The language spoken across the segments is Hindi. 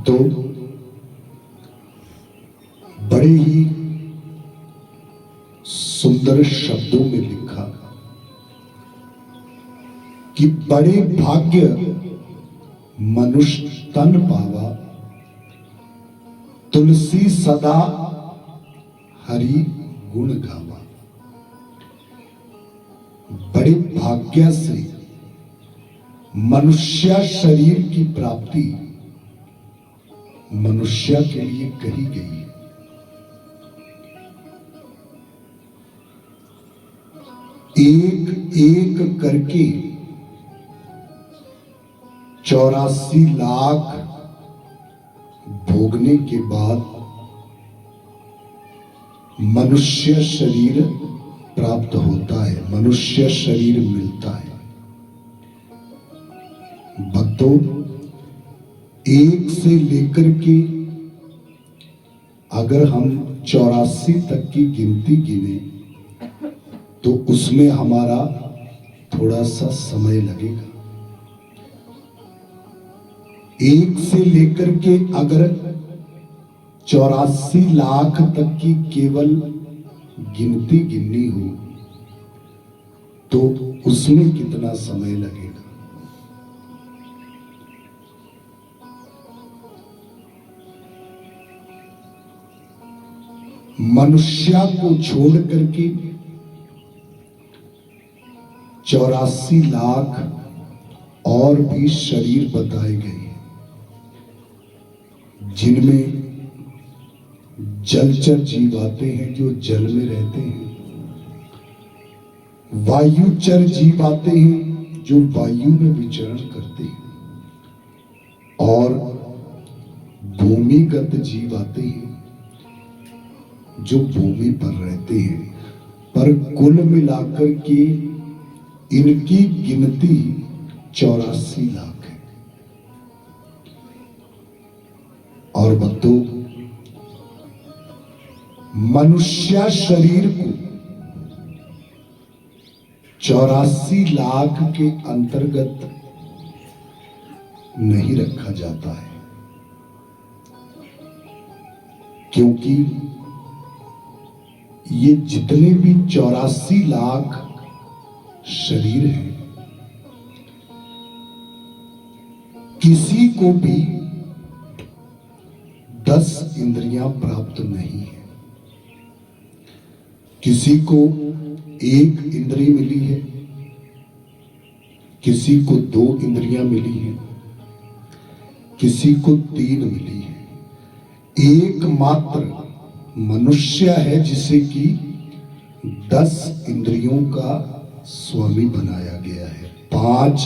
भक्तों, बड़े ही सुंदर शब्दों में लिखा कि बड़े भाग्य मनुष्य तन पावा, तुलसी सदा हरि गुण गावा। बड़े भाग्य से मनुष्य शरीर की प्राप्ति मनुष्य के लिए कही गई है। एक एक करके 84 लाख भोगने के बाद मनुष्य शरीर प्राप्त होता है, मनुष्य शरीर मिलता है। भक्तों, एक से लेकर के अगर हम 84 तक की गिनती गिने तो उसमें हमारा थोड़ा सा समय लगेगा। एक से लेकर के अगर 84 लाख तक की केवल गिनती गिननी हो तो उसमें कितना समय लगेगा। मनुष्य को छोड़ करके 84 लाख और भी शरीर बताए गए, जिनमें जलचर जीव आते हैं जो जल में रहते हैं, वायुचर जीव आते हैं जो वायु में विचरण करते हैं, और भूमिगत जीव आते हैं जो भूमि पर रहते हैं। पर कुल मिलाकर के इनकी गिनती 84 लाख है। और भक्तों, मनुष्य शरीर को 84 लाख के अंतर्गत नहीं रखा जाता है, क्योंकि ये जितने भी 84 लाख शरीर है, किसी को भी 10 इंद्रियां प्राप्त नहीं है। किसी को 1 इंद्रिय मिली है, किसी को 2 इंद्रियां मिली है, किसी को 3 मिली है। एकमात्र मनुष्य है जिसे कि 10 इंद्रियों का स्वामी बनाया गया है। 5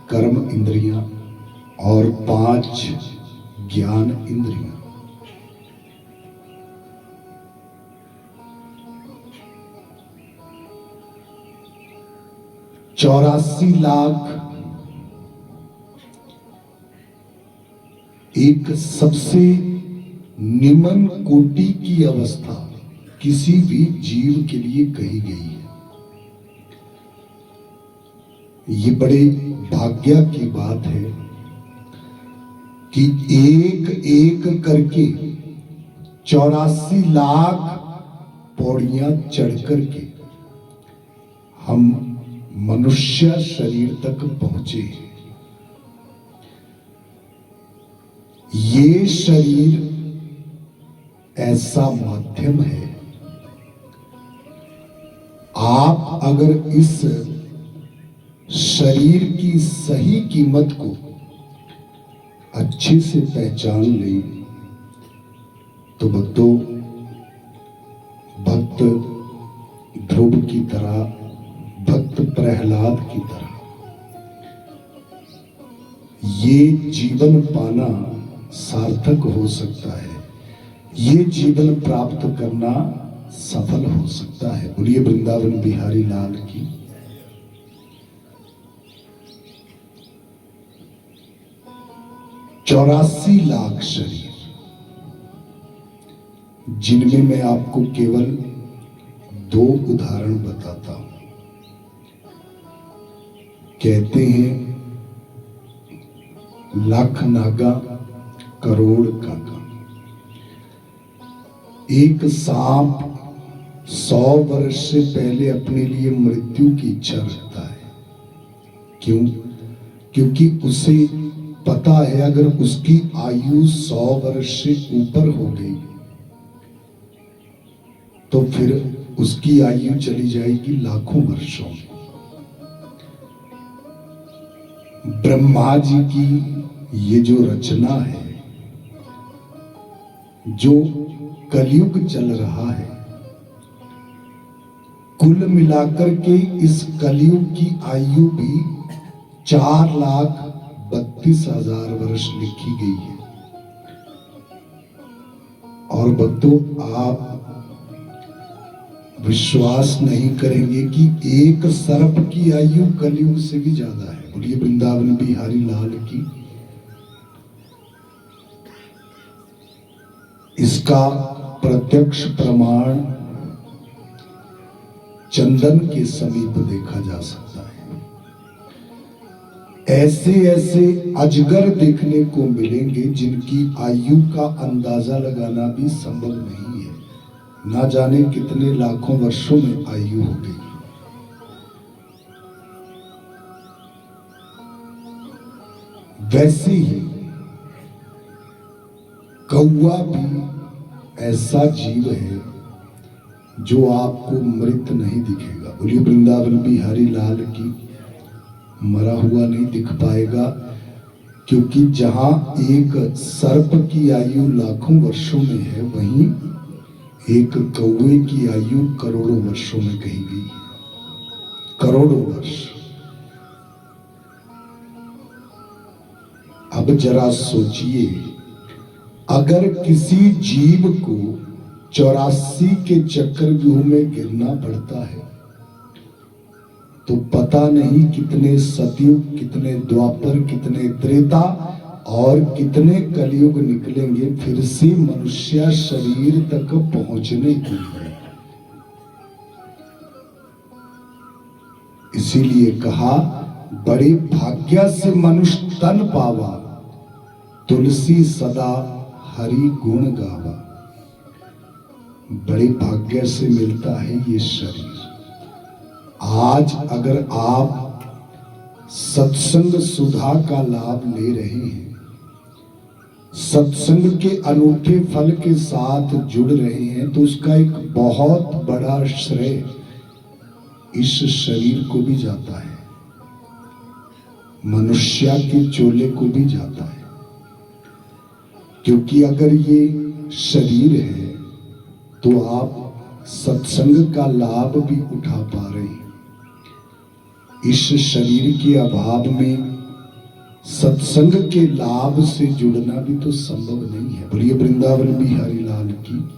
कर्म इंद्रियां और 5 ज्ञान इंद्रियां। चौरासी लाख एक सबसे निम्न कोटि की अवस्था किसी भी जीव के लिए कही गई है। ये बड़े भाग्य की बात है कि एक एक करके 84 लाख पौड़ियां चढ़ करके हम मनुष्य शरीर तक पहुंचे। ये शरीर ऐसा माध्यम है, आप अगर इस शरीर की सही कीमत को अच्छे से पहचान लें तो भक्तों, भक्त ध्रुव की तरह, भक्त प्रहलाद की तरह ये जीवन पाना सार्थक हो सकता है, ये जीवन प्राप्त करना सफल हो सकता है। बोलिए वृंदावन बिहारी लाल की। चौरासी लाख शरीर, जिनमें मैं आपको केवल 2 उदाहरण बताता हूं। कहते हैं लाख नागा करोड़ का काम। एक सांप 100 वर्ष से पहले अपने लिए मृत्यु की इच्छा रखता है। क्यों? क्योंकि उसे पता है अगर उसकी आयु 100 वर्ष से ऊपर हो गई तो फिर उसकी आयु चली जाएगी लाखों वर्षों में। ब्रह्मा जी की ये जो रचना है, जो कलयुग चल रहा है, कुल मिलाकर के इस कलयुग की आयु भी 4,32,000 वर्ष लिखी गई है। और भक्तों, आप विश्वास नहीं करेंगे कि एक सर्प की आयु कलयुग से भी ज्यादा है। बोलिए वृंदावन बिहारी लाल की। इसका प्रत्यक्ष प्रमाण चंदन के समीप देखा जा सकता है। ऐसे ऐसे अजगर देखने को मिलेंगे जिनकी आयु का अंदाजा लगाना भी संभव नहीं है। ना जाने कितने लाखों वर्षों में आयु हो गई। वैसे ही कौवा भी ऐसा जीव है जो आपको मृत नहीं दिखेगा। बोलिए वृंदावन बिहारी लाल की। मरा हुआ नहीं दिख पाएगा, क्योंकि जहां एक सर्प की आयु लाखों वर्षों में है, वहीं एक कौवे की आयु करोड़ों वर्षों में कही गई है। करोड़ों वर्ष। अब जरा सोचिए, अगर किसी जीव को 84 के चक्रव्यूह में गिरना पड़ता है तो पता नहीं कितने सतयुग, कितने द्वापर, कितने त्रेता और कितने कलयुग निकलेंगे फिर से मनुष्य शरीर तक पहुंचने के लिए। इसीलिए कहा, बड़े भाग्य से मनुष्य तन पावा, तुलसी सदा हरि गुण गावा। बड़े भाग्य से मिलता है ये शरीर। आज अगर आप सत्संग सुधा का लाभ ले रहे हैं, सत्संग के अनूठे फल के साथ जुड़ रहे हैं, तो उसका एक बहुत बड़ा श्रेय इस शरीर को भी जाता है, मनुष्य के चोले को भी जाता है। क्योंकि अगर ये शरीर है तो आप सत्संग का लाभ भी उठा पा रहे हैं। इस शरीर के अभाव में सत्संग के लाभ से जुड़ना भी तो संभव नहीं है। बोलिए वृंदावन बिहारी लाल की।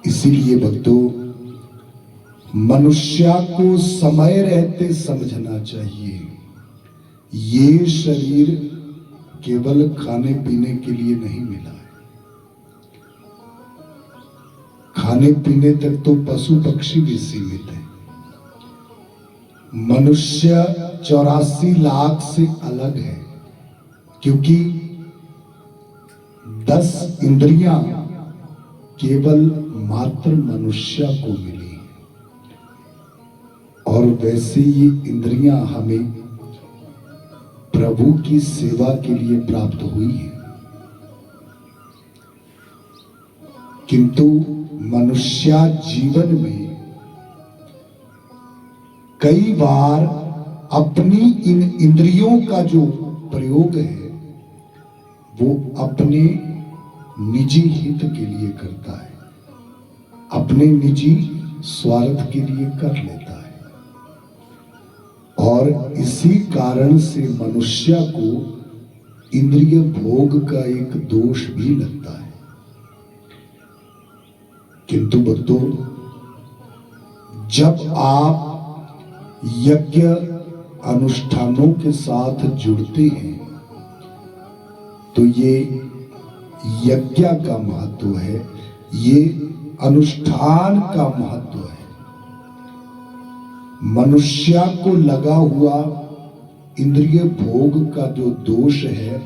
इसीलिए भक्तों, मनुष्य को समय रहते समझना चाहिए, ये शरीर केवल खाने पीने के लिए नहीं मिला है। खाने पीने तक तो पशु पक्षी भी सीमित है। मनुष्य 84 लाख से अलग है, क्योंकि 10 इंद्रियां केवल मात्र मनुष्य को मिली है। और वैसे ये इंद्रियां हमें प्रभु की सेवा के लिए प्राप्त हुई है। किंतु मनुष्य जीवन में कई बार अपनी इन इंद्रियों का जो प्रयोग है वो अपने निजी हित के लिए करता है, अपने निजी स्वार्थ के लिए कर लेता है। और इसी कारण से मनुष्य को इंद्रिय भोग का एक दोष भी लगता है। किंतु भक्तों, जब आप यज्ञ अनुष्ठानों के साथ जुड़ते हैं तो ये यज्ञ का महत्व है, ये अनुष्ठान का महत्व है। मनुष्य को लगा हुआ इंद्रिय भोग का जो दोष है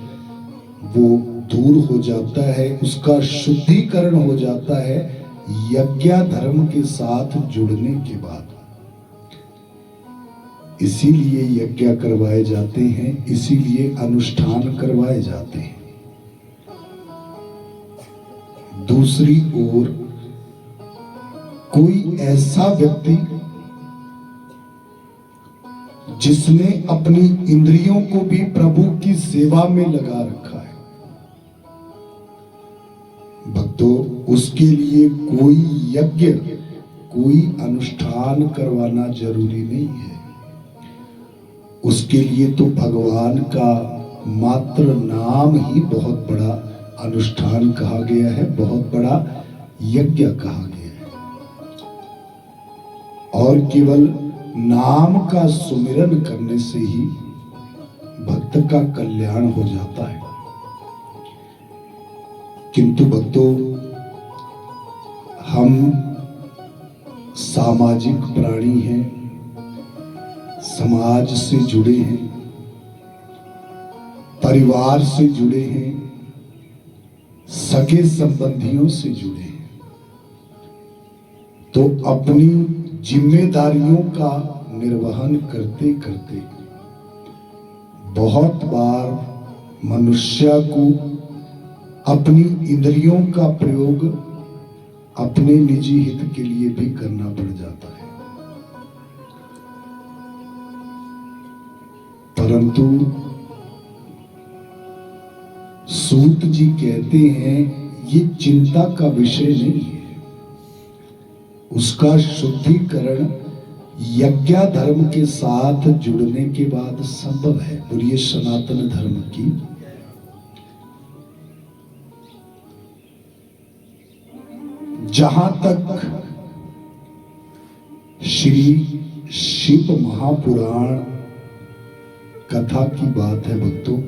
वो दूर हो जाता है, उसका शुद्धिकरण हो जाता है यज्ञ धर्म के साथ जुड़ने के बाद। इसीलिए यज्ञ करवाए जाते हैं, इसीलिए अनुष्ठान करवाए जाते हैं। दूसरी ओर कोई ऐसा व्यक्ति जिसने अपनी इंद्रियों को भी प्रभु की सेवा में लगा रखा है, भक्तों, उसके लिए कोई यज्ञ, कोई अनुष्ठान करवाना जरूरी नहीं है। उसके लिए तो भगवान का मात्र नाम ही बहुत बड़ा अनुष्ठान कहा गया है, बहुत बड़ा यज्ञ कहा गया है। और केवल नाम का सुमिरन करने से ही भक्त का कल्याण हो जाता है। किंतु भक्तों, हम सामाजिक प्राणी हैं, समाज से जुड़े हैं, परिवार से जुड़े हैं, सगे संबंधियों से जुड़े हैं। तो अपनी जिम्मेदारियों का निर्वहन करते करते बहुत बार मनुष्य को अपनी इंद्रियों का प्रयोग अपने निजी हित के लिए भी करना पड़ जाता है। परंतु सूत जी कहते हैं ये चिंता का विषय नहीं है। उसका शुद्धिकरण यज्ञ धर्म के साथ जुड़ने के बाद संभव है। बोलिए सनातन धर्म की। जहां तक श्री शिव महापुराण कथा की बात है भक्तों,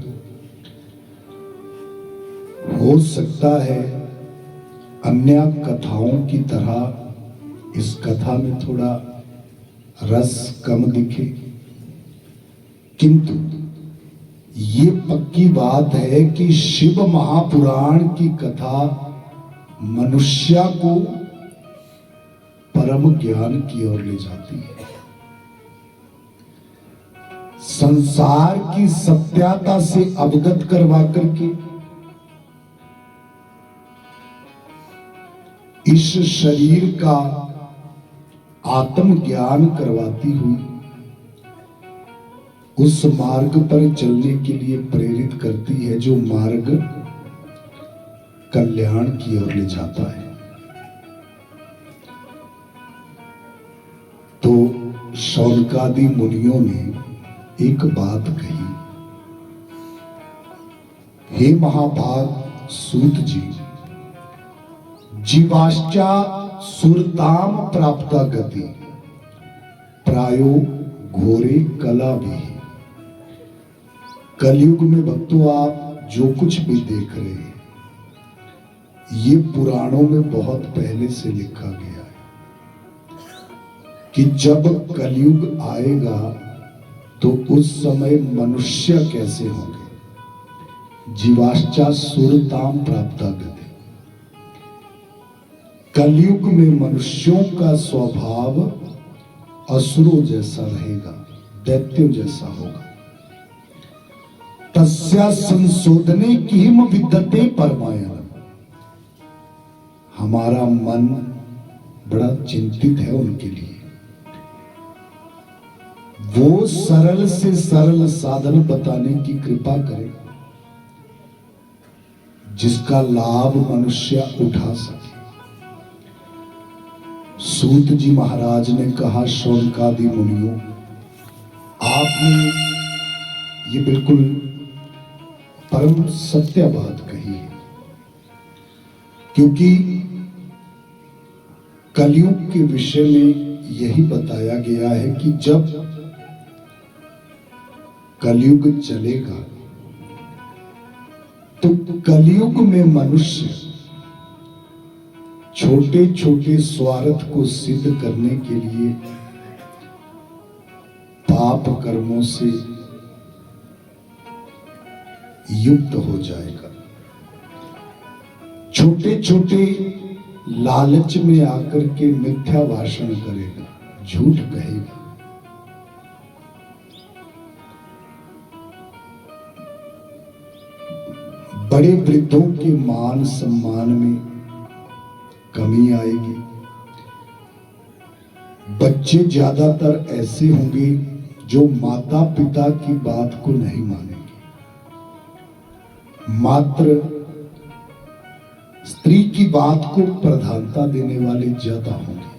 हो सकता है अन्य कथाओं की तरह इस कथा में थोड़ा रस कम दिखे, किंतु ये पक्की बात है कि शिव महापुराण की कथा मनुष्य को परम ज्ञान की ओर ले जाती है। संसार की सत्यता से अवगत करवा करके इस शरीर का आत्मज्ञान करवाती हुई उस मार्ग पर चलने के लिए प्रेरित करती है, जो मार्ग कल्याण की ओर ले जाता है। तो शौनकादि मुनियों ने एक बात कही, हे महाभाग सूत जी, जीवाश्चा सुरताम प्राप्ता गति प्रायो घोरे कला भी। कलयुग में भक्तों आप जो कुछ भी देख रहे हैं ये पुराणों में बहुत पहले से लिखा गया है कि जब कलयुग आएगा तो उस समय मनुष्य कैसे होंगे। जीवाश्चा सुरताम प्राप्ता गति। कलयुग में मनुष्यों का स्वभाव असुरों जैसा रहेगा, दैत्यों जैसा होगा। तस्या संशोधने किम विद्यते परमायण। हमारा मन बड़ा चिंतित है उनके लिए। वो सरल से सरल साधन बताने की कृपा करें जिसका लाभ मनुष्य उठा सके। सूत जी महाराज ने कहा, शौनकादि मुनियों, आपने ये बिल्कुल परम सत्य बात कही है, क्योंकि कलयुग के विषय में यही बताया गया है कि जब कलयुग चलेगा तो कलयुग में मनुष्य छोटे छोटे स्वार्थ को सिद्ध करने के लिए पाप कर्मों से युक्त हो जाएगा। छोटे छोटे लालच में आकर के मिथ्या भाषण करेगा, झूठ कहेगा। बड़े वृद्धों के मान सम्मान में कमी आएगी। बच्चे ज्यादातर ऐसे होंगे जो माता पिता की बात को नहीं मानेंगे, मात्र स्त्री की बात को प्रधानता देने वाले ज्यादा होंगे।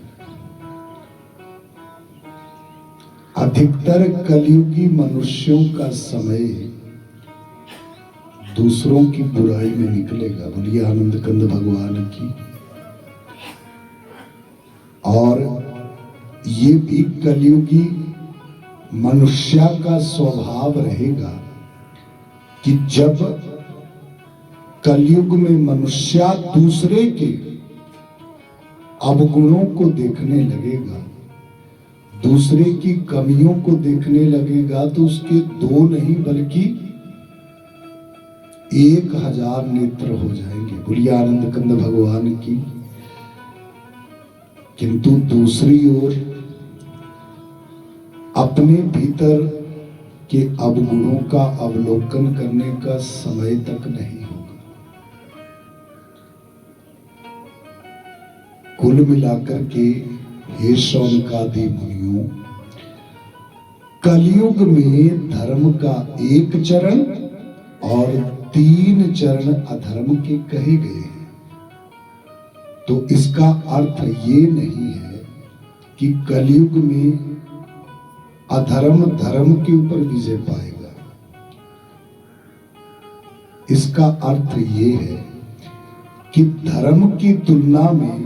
अधिकतर कलयुगी मनुष्यों का समय दूसरों की बुराई में निकलेगा। बोलिए आनंद कंद भगवान की। और ये भी कलयुगी मनुष्य का स्वभाव रहेगा कि जब कलयुग में मनुष्य दूसरे के अवगुणों को देखने लगेगा, दूसरे की कमियों को देखने लगेगा, तो उसके दो नहीं बल्कि 1000 नेत्र हो जाएंगे। बोलिए आनंद कंद भगवान की। किंतु दूसरी ओर अपने भीतर के अवगुणों का अवलोकन करने का समय तक नहीं होगा। कुल मिलाकर के हे शौनकादि मुनियों, कलयुग में धर्म का एक चरण और 3 चरण अधर्म के कहे गए हैं। तो इसका अर्थ ये नहीं है कि कलयुग में अधर्म धर्म के ऊपर विजय पाएगा। इसका अर्थ ये है कि धर्म की तुलना में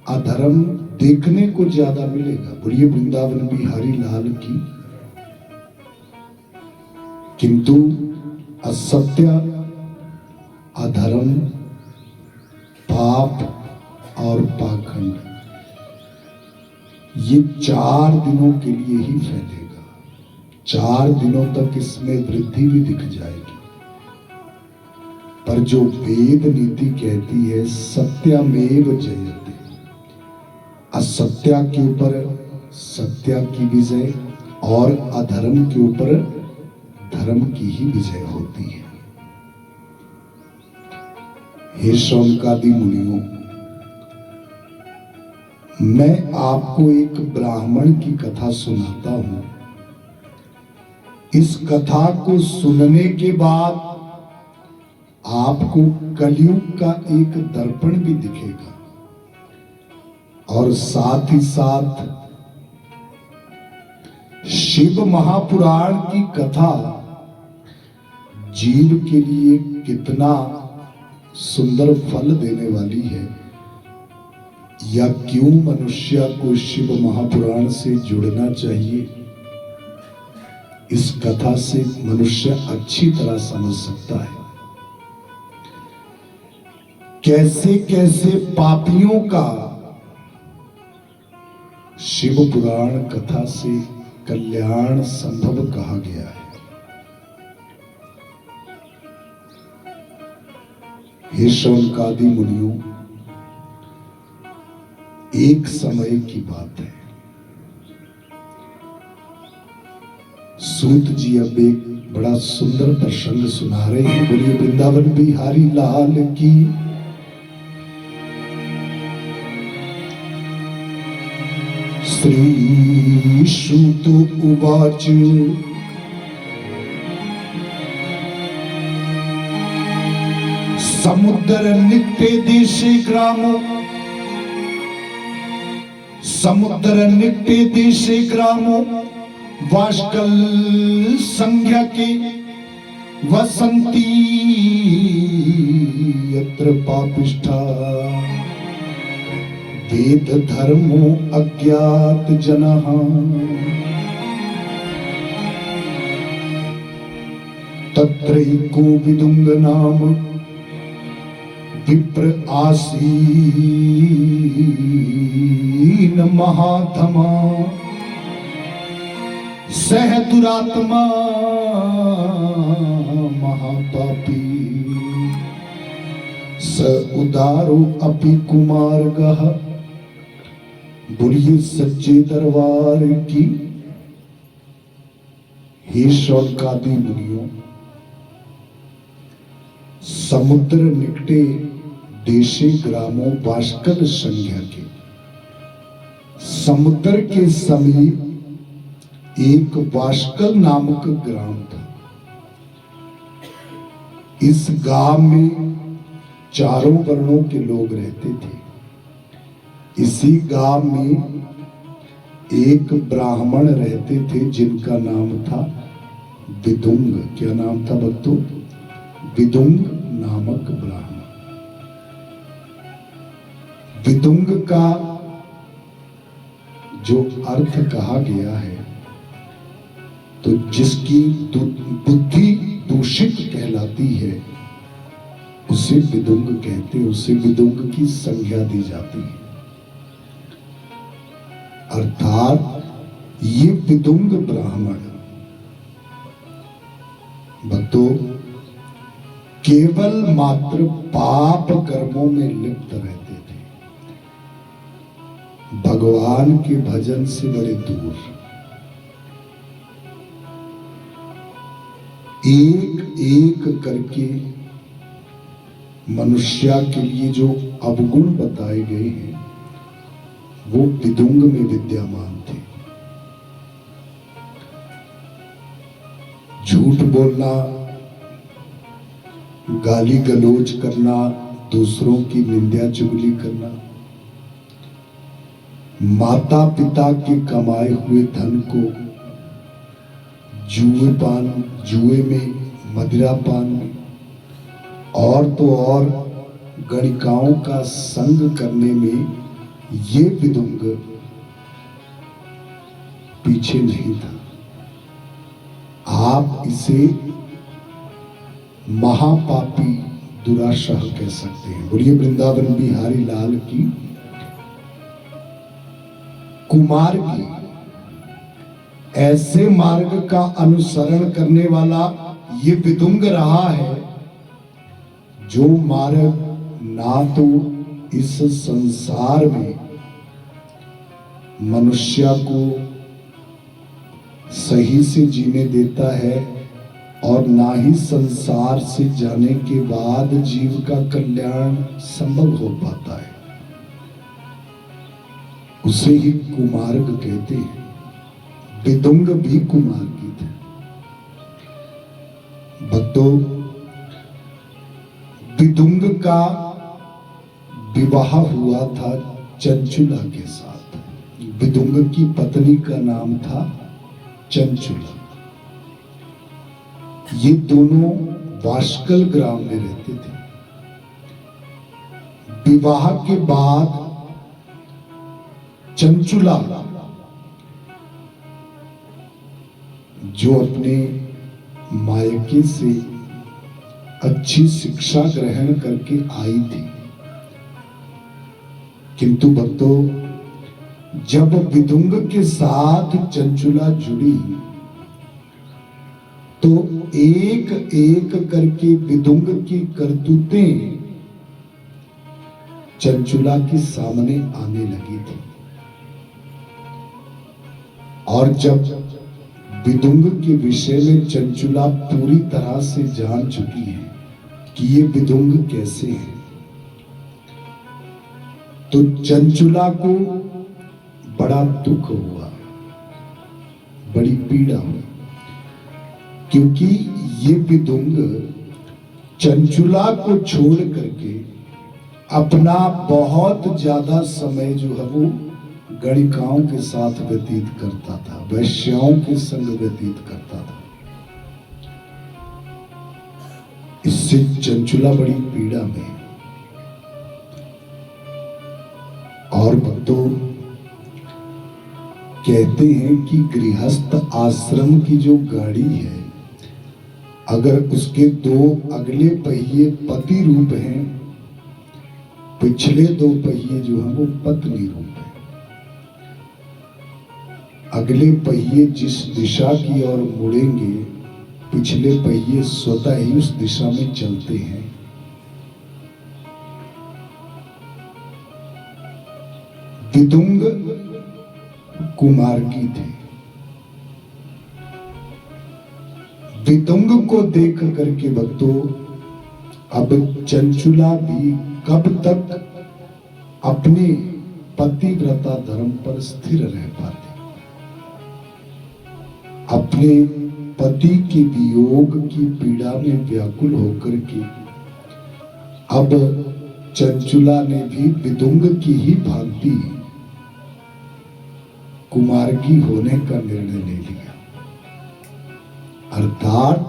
अधर्म देखने को ज्यादा मिलेगा। बोलिए वृंदावन बिहारी लाल की। किंतु असत्य, अधर्म, पाप और पाखंड ये 4 दिनों के लिए ही फैलेगा। 4 दिनों तक इसमें वृद्धि भी दिख जाएगी। पर जो वेद नीति कहती है सत्यमेव जयते, असत्य के ऊपर सत्य की विजय और अधर्म के ऊपर धर्म की ही विजय होती है। हे शौनकादि मुनियों, मैं आपको एक ब्राह्मण की कथा सुनाता हूं। इस कथा को सुनने के बाद आपको कलयुग का एक दर्पण भी दिखेगा और साथ ही साथ शिव महापुराण की कथा जीव के लिए कितना सुंदर फल देने वाली है, या क्यों मनुष्य को शिव महापुराण से जुड़ना चाहिए, इस कथा से मनुष्य अच्छी तरह समझ सकता है। कैसे कैसे पापियों का शिव पुराण कथा से कल्याण संभव कहा गया है। हे शौनकादि मुनियों, एक समय की बात है। सूत जी अब एक बड़ा सुंदर प्रसंग सुना रहे हैं। बोलिए वृंदावन बिहारी लाल की। श्री सूत उवाच समुद्र निकटे देशे ग्रामो, समुद्र निकटे देशे ग्रामो, वाष्कल संज्ञा के वसंती यत्र पापिष्ठा, वेद धर्मो अज्ञात जनः, तत्रैको विदुंग नाम विप्र आसीन महात्मा, सह दुरात्मा महापापी स उदारो अपि कुमार्गः। बोलिए सच्चे दरबार की। हे शौनकादि मुनियों, समुद्र निकटे देशे ग्रामों बाष्कल संज्ञा के। समुद्र के समीप एक बाष्कल नामक ग्राम था। इस गांव में चारों वर्णों के लोग रहते थे। इसी गांव में एक ब्राह्मण रहते थे जिनका नाम था विदुंग। क्या नाम था भक्तों? विदुंग नामक ब्राह्मण। विदुंग का जो अर्थ कहा गया है, तो जिसकी बुद्धि दूषित कहलाती है उसे विदुंग कहते हैं, उसे विदुंग की संज्ञा दी जाती है। अर्थात ये विदुंग ब्राह्मण भक्तों केवल मात्र पाप कर्मों में लिप्त रहते थे, भगवान के भजन से बड़े दूर। एक एक करके मनुष्य के लिए जो अवगुण बताए गए हैं वो विदुंग में विद्यमान थे। झूठ बोलना, गाली गलौज करना, दूसरों की निंदा चुगली करना, माता पिता के कमाए हुए धन को जुए में, मदिरा पान में और तो और गणिकाओं का संग करने में ये विदुंग पीछे नहीं था। आप इसे महापापी दुराशाह कह सकते हैं। बोलिए वृंदावन बिहारी लाल की। कुमार की ऐसे मार्ग का अनुसरण करने वाला ये विदुंग रहा है जो मार्ग ना तो इस संसार में मनुष्य को सही से जीने देता है और ना ही संसार से जाने के बाद जीव का कल्याण संभव हो पाता है। उसे ही कुमार्ग कहते हैं। विदुंग भी कुमार्गी थे। भक्तों, विदुंग का विवाह हुआ था चंचुला के साथ। विदुंग की पत्नी का नाम था चंचुला। ये दोनों बाष्कल ग्राम में रहते थे। विवाह के बाद चंचुला जो अपने मायके से अच्छी शिक्षा ग्रहण करके आई थी, किंतु भक्तों जब विदुंग के साथ चंचुला जुड़ी तो एक एक करके विदुंग की करतूतें चंचुला के सामने आने लगी थी। और जब विदुंग के विषय में चंचुला पूरी तरह से जान चुकी है कि ये विदुंग कैसे है, तो चंचुला को बड़ा दुख हुआ, बड़ी पीड़ा हुई, क्योंकि ये विदुंग चंचुला को छोड़ करके अपना बहुत ज्यादा समय जो है वो गणिकाओं के साथ व्यतीत करता था, वैश्याओं के संग व्यतीत करता था। इससे चंचुला बड़ी पीड़ा में। और भक्तों कहते हैं कि गृहस्थ आश्रम की जो गाड़ी है, अगर उसके दो अगले पहिए पति रूप हैं, पिछले दो पहिए जो हैं वो पत्नी रूप है। अगले पहिए जिस दिशा की ओर मुड़ेंगे, पिछले पहिए स्वतः ही उस दिशा में चलते हैं। विदुंग कुमार्गी थे। विदुंग को देख करके भक्तों अब चंचुला भी कब तक अपने पतिव्रता धर्म पर स्थिर रह पाती। अपने पति के वियोग की पीड़ा में व्याकुल होकर के अब चंचुला ने भी विदुंग की ही भांति कुमार्गी होने का निर्णय ले लिया। अर्थात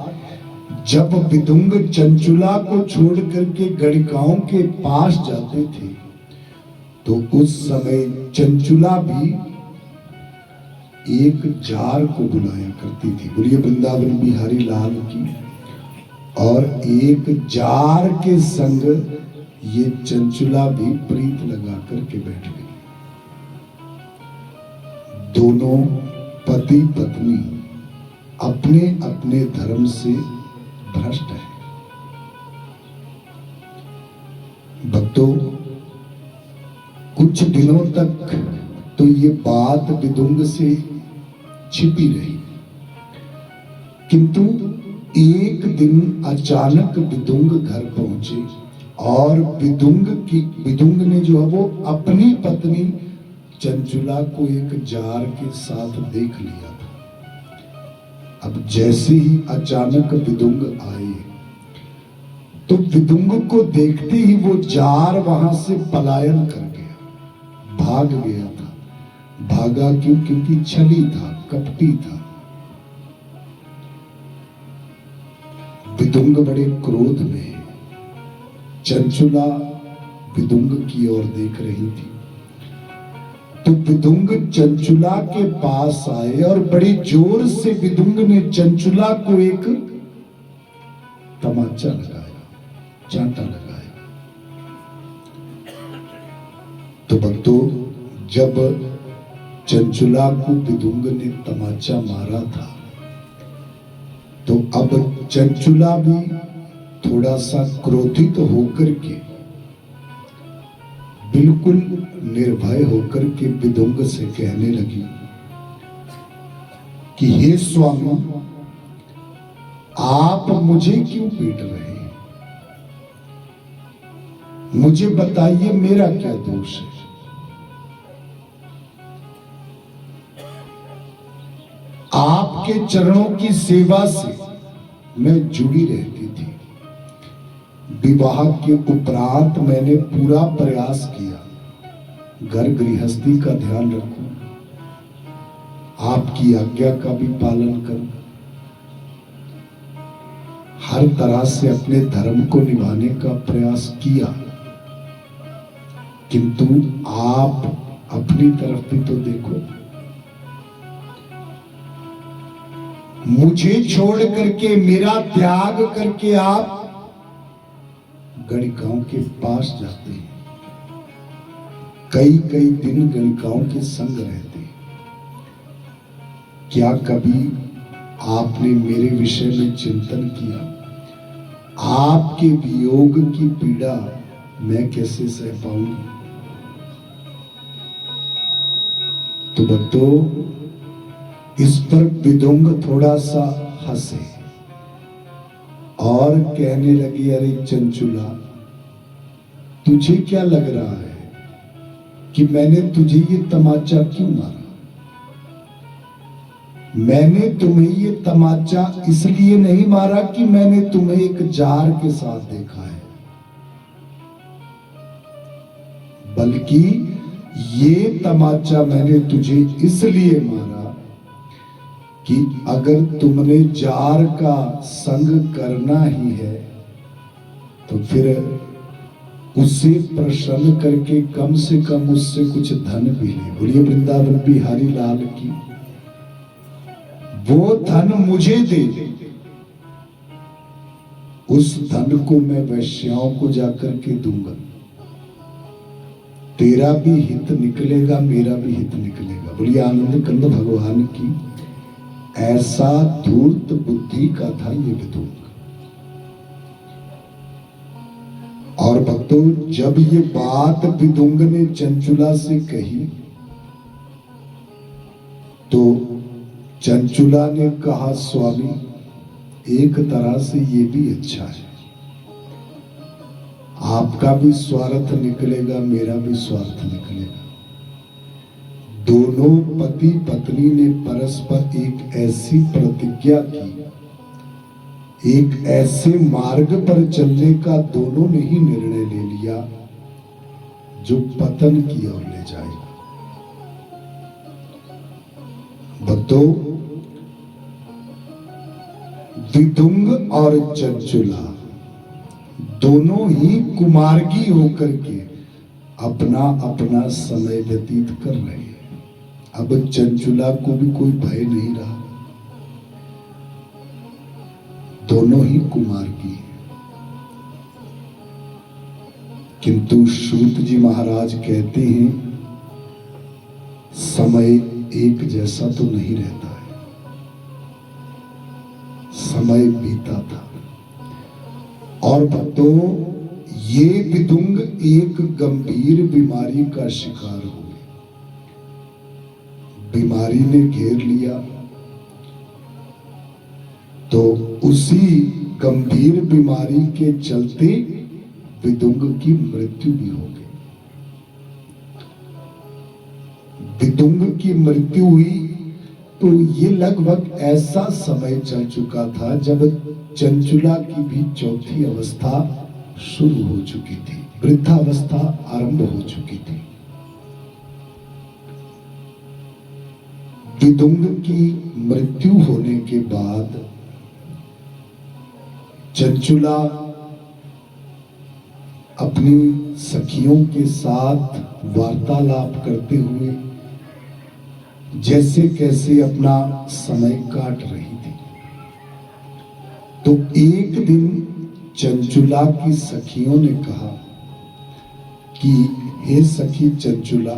जब विदुंग चंचुला को छोड़ करके गणिकाओं के पास जाते थे तो उस समय चंचुला भी एक जार को बुलाया करती थी। बोलिए वृंदावन बिहारी लाल की। और एक जार के संग ये चंचुला भी प्रीत लगा करके बैठ गई। दोनों पति पत्नी अपने अपने धर्म से भ्रष्ट है। भक्तों कुछ दिनों तक तो ये बात विदुंग से छिपी रही, किंतु एक दिन अचानक विदुंग घर पहुंचे और विदुंग ने जो है वो अपनी पत्नी चंचुला को एक जार के साथ देख लिया था। अब जैसे ही अचानक विदुंग आए तो विदुंग को देखते ही वो जार वहां से पलायन कर गया, भाग गया था। भागा क्यों? क्योंकि छली था, कपटी था। विदुंग बड़े क्रोध में। चंचुला विदुंग की ओर देख रही थी तो विदुंग चंचुला के पास आए और बड़ी जोर से विदुंग ने चंचुला को एक तमाचा लगाया, चांटा लगाया। तो भक्तों जब चंचुला को विदुंग ने तमाचा मारा था तो अब चंचुला भी थोड़ा सा क्रोधित होकर के बिल्कुल निर्भय होकर के विदुंग से कहने लगी कि हे स्वामी, आप मुझे क्यों पीट रहे हैं? मुझे बताइए मेरा क्या दोष है? आपके चरणों की सेवा से मैं जुड़ी रहती थी। विवाह के उपरांत मैंने पूरा प्रयास किया, घर गृहस्थी का ध्यान रखूं, आपकी आज्ञा का भी पालन करूं, हर तरह से अपने धर्म को निभाने का प्रयास किया, किंतु आप अपनी तरफ भी तो देखो। मुझे छोड़ करके, मेरा त्याग करके आप गणिकाओं के पास जाते हैं, कई कई दिन गणिकाओं के संग रहते हैं। क्या कभी आपने मेरे विषय में चिंतन किया? आपके वियोग की पीड़ा मैं कैसे सह पाऊंगी? तो भक्तों इस पर विदुंग थोड़ा सा हंसे और कहने लगी, अरे चंचुला, तुझे क्या लग रहा है कि मैंने तुझे ये तमाचा क्यों मारा? मैंने तुम्हें ये तमाचा इसलिए नहीं मारा कि मैंने तुम्हें एक जार के साथ देखा है, बल्कि ये तमाचा मैंने तुझे इसलिए मारा कि अगर तुमने जार का संग करना ही है तो फिर उसे प्रसन्न करके कम से कम उससे कुछ धन भी ले। बोलिए वृंदावन बिहारी लाल की। वो धन मुझे दे, उस धन को मैं वैश्याओं को जाकर के दूंगा। तेरा भी हित निकलेगा, मेरा भी हित निकलेगा। बोलिए आनंद कंद भगवान की। ऐसा धूर्त बुद्धि का था ये विदुंग। और भक्तों, जब ये बात विदुंग ने चंचुला से कही तो चंचुला ने कहा, स्वामी एक तरह से ये भी अच्छा है, आपका भी स्वार्थ निकलेगा, मेरा भी स्वार्थ निकलेगा। दोनों पति पत्नी ने परस्पर एक ऐसी प्रतिज्ञा की, एक ऐसे मार्ग पर चलने का दोनों ने ही निर्णय ले लिया जो पतन की ओर ले जाएगा। भक्तों, विदुंग और चंचुला दोनों ही कुमार्गी होकर के अपना अपना समय व्यतीत कर रहे हैं। अब चंचुला को भी कोई भय नहीं रहा, दोनों ही कुमार्गी हैं। किंतु सूत जी महाराज कहते हैं, समय एक जैसा तो नहीं रहता है। समय बीता था और भक्तों, ये विदुंग एक गंभीर बीमारी का शिकार हुए। बीमारी ने घेर लिया तो उसी गंभीर बीमारी के चलते विदुंग की मृत्यु भी हो गई। विदुंग की मृत्यु हुई तो ये लगभग ऐसा समय चल चुका था जब चंचुला की भी चौथी अवस्था शुरू हो चुकी थी, वृद्धावस्था आरंभ हो चुकी थी। विदुंग की मृत्यु होने के बाद चंचुला अपनी सखियों के साथ वार्तालाप करते हुए जैसे कैसे अपना समय काट रही थी। तो एक दिन चंचुला की सखियों ने कहा कि हे सखी चंचुला,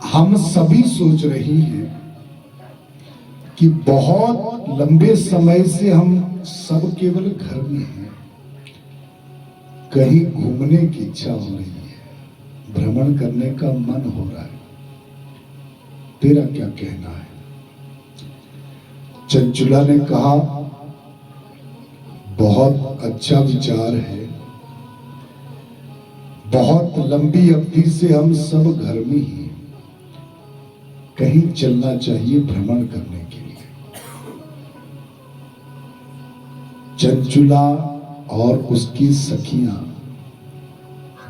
हम सभी सोच रही हैं कि बहुत लंबे समय से हम सब केवल घर में हैं, कहीं घूमने की इच्छा हो रही है, भ्रमण करने का मन हो रहा है, तेरा क्या कहना है? चंचुला ने कहा, बहुत अच्छा विचार है, बहुत लंबी अवधि से हम सब घर में ही, कहीं चलना चाहिए भ्रमण करने के लिए। चंचुला और उसकी सखियां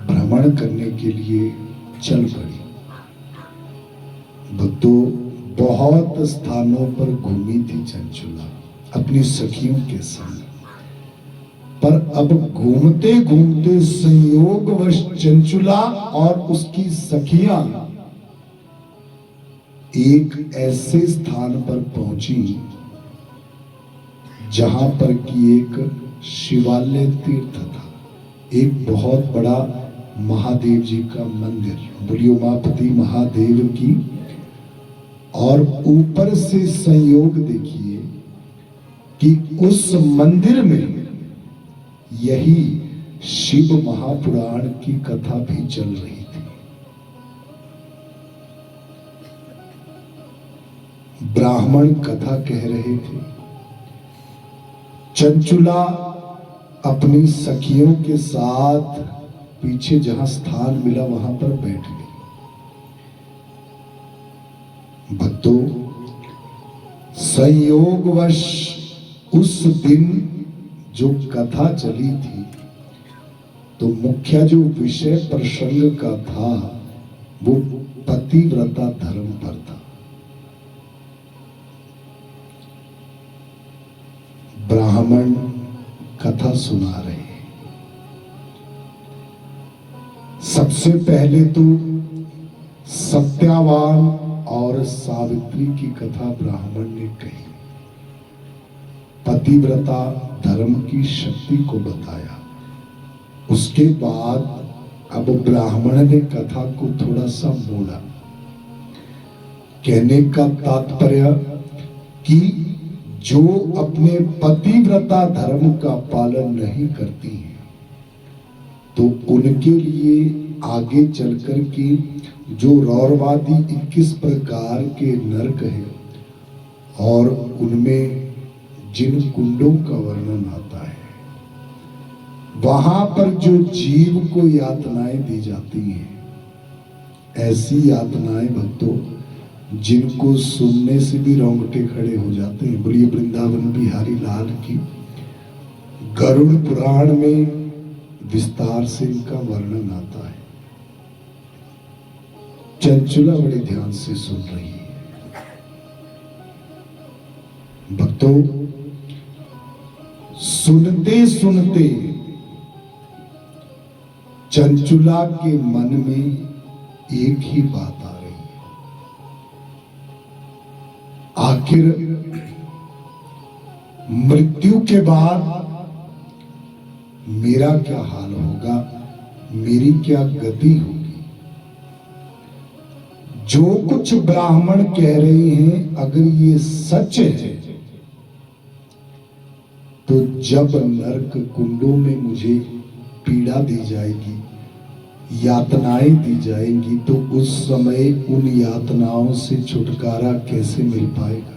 भ्रमण करने के लिए चल पड़ी। भक्तों, बहुत स्थानों पर घूमी थी चंचुला अपनी सखियों के संग, पर अब घूमते घूमते संयोगवश चंचुला और उसकी सखियां एक ऐसे स्थान पर पहुंची जहां पर कि एक शिवालय तीर्थ था, एक बहुत बड़ा महादेव जी का मंदिर, बोलिए उमापति महादेव की। और ऊपर से संयोग देखिए कि उस मंदिर में यही शिव महापुराण की कथा भी चल रही थी। ब्राह्मण कथा कह रहे थे। चंचुला अपनी सखियों के साथ पीछे जहां स्थान मिला वहां पर बैठ गई। भक्तों, संयोगवश उस दिन जो कथा चली थी तो मुख्य जो विषय प्रसंग का था वो पतिव्रता धर्म पर था। ब्राह्मण कथा सुना रहे हैं। सबसे पहले तो सत्यावान और सावित्री की कथा ब्राह्मण ने कही, पतिव्रता धर्म की शक्ति को बताया। उसके बाद अब ब्राह्मण ने कथा को थोड़ा सा मोड़ा। कहने का तात्पर्य कि जो अपने पतिव्रता धर्म का पालन नहीं करती हैं तो उनके लिए आगे चलकर के जो रौरवादी 21 प्रकार के नरक है और उनमें जिन कुंडों का वर्णन आता है, वहां पर जो जीव को यातनाएं दी जाती हैं, ऐसी यातनाएं भक्तों जिनको सुनने से भी रोंगटे खड़े हो जाते हैं। बोलिए वृंदावन बिहारी लाल की। गरुड़ पुराण में विस्तार से इनका वर्णन आता है। चंचुला बड़े ध्यान से सुन रही है। भक्तों, सुनते सुनते चंचुला के मन में एक ही बात आ रही है, आखिर मृत्यु के बाद मेरा क्या हाल होगा, मेरी क्या गति होगी। जो कुछ ब्राह्मण कह रहे हैं अगर ये सच है तो जब नरक कुंडों में मुझे पीड़ा दी जाएगी, यातनाएं दी जाएंगी, तो उस समय उन यातनाओं से छुटकारा कैसे मिल पाएगा।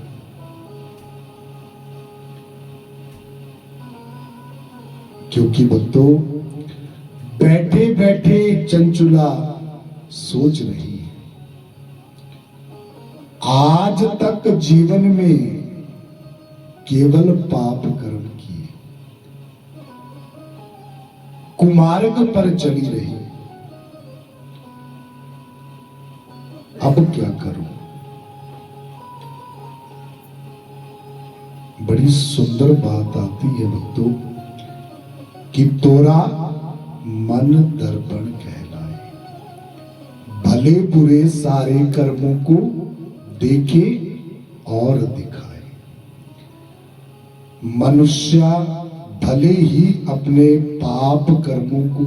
क्योंकि भक्तों, बैठे बैठे चंचुला सोच रही है, आज तक जीवन में केवल पाप कर्म किए, कुमार्ग पर चली रही, अब क्या करूं। बड़ी सुंदर बात आती है भक्तों कि तोरा मन दर्पण कहलाए, भले बुरे सारे कर्मों को देखे और दिखाए। मनुष्य भले ही अपने पाप कर्मों को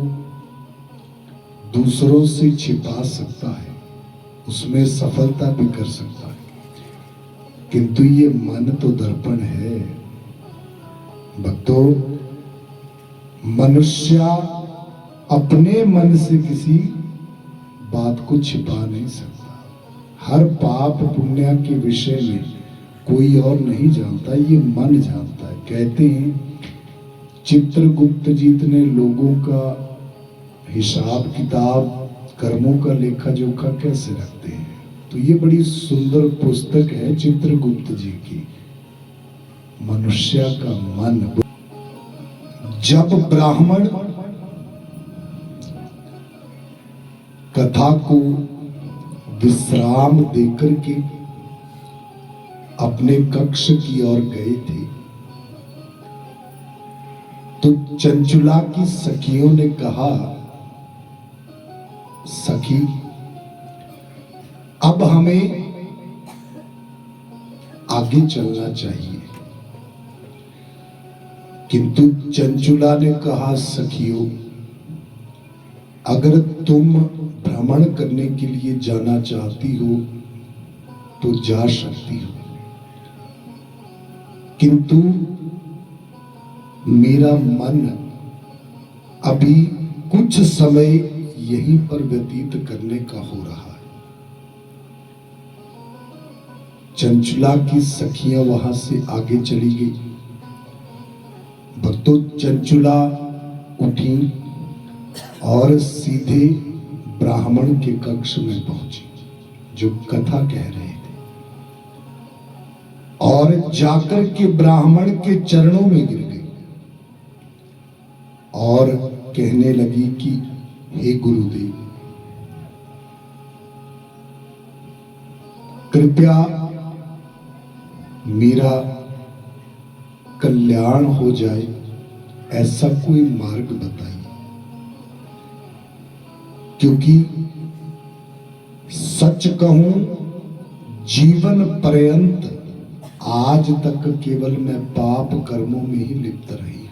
दूसरों से छिपा सकता है, उसमें सफलता भी कर सकता है, किंतु ये मन तो दर्पण है। भक्तों, मनुष्य अपने मन से किसी बात को छिपा नहीं सकता। हर पाप पुण्य के विषय में कोई और नहीं जानता, ये मन जानता है। कहते हैं चित्रगुप्त जी ने लोगों का हिसाब किताब कर्मों का लेखा जोखा कैसे रखते हैं, तो ये बड़ी सुंदर पुस्तक है चित्रगुप्त जी की, मनुष्य का मन। जब ब्राह्मण कथा को विश्राम देकर के अपने कक्ष की ओर गए थे तो चंचुला की सखियों ने कहा, सखी अब हमें आगे चलना चाहिए। किंतु चंचुला ने कहा, सखियों अगर तुम भ्रमण करने के लिए जाना चाहती हो तो जा सकती हो, किंतु मेरा मन अभी कुछ समय यहीं पर व्यतीत करने का हो रहा है। चंचुला की सखियां वहां से आगे चली गई। भक्तों, चंचुला उठी और सीधे ब्राह्मण के कक्ष में पहुंची जो कथा कह रहे थे, और जाकर के ब्राह्मण के चरणों में गिर गई और कहने लगी कि हे गुरुदेव, कृपया मेरा कल्याण हो जाए, ऐसा कोई मार्ग बताइए। क्योंकि सच कहूं, जीवन पर्यंत आज तक केवल मैं पाप कर्मों में ही लिप्त रही हूं,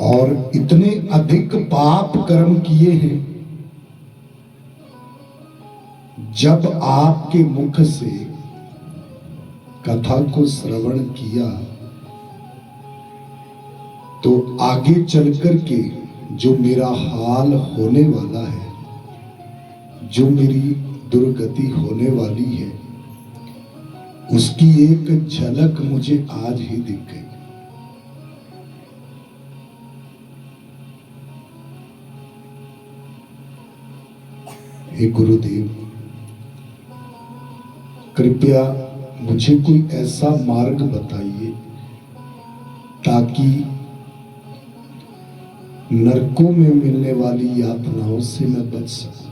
और इतने अधिक पाप कर्म किए हैं जब आपके मुख से कथा को श्रवण किया तो आगे चलकर के जो मेरा हाल होने वाला है, जो मेरी दुर्गति होने वाली है, उसकी एक झलक मुझे आज ही दिख गई। हे गुरुदेव, कृपया मुझे कोई ऐसा मार्ग बताइए ताकि नरकों में मिलने वाली यातनाओं से मैं बच सकूं।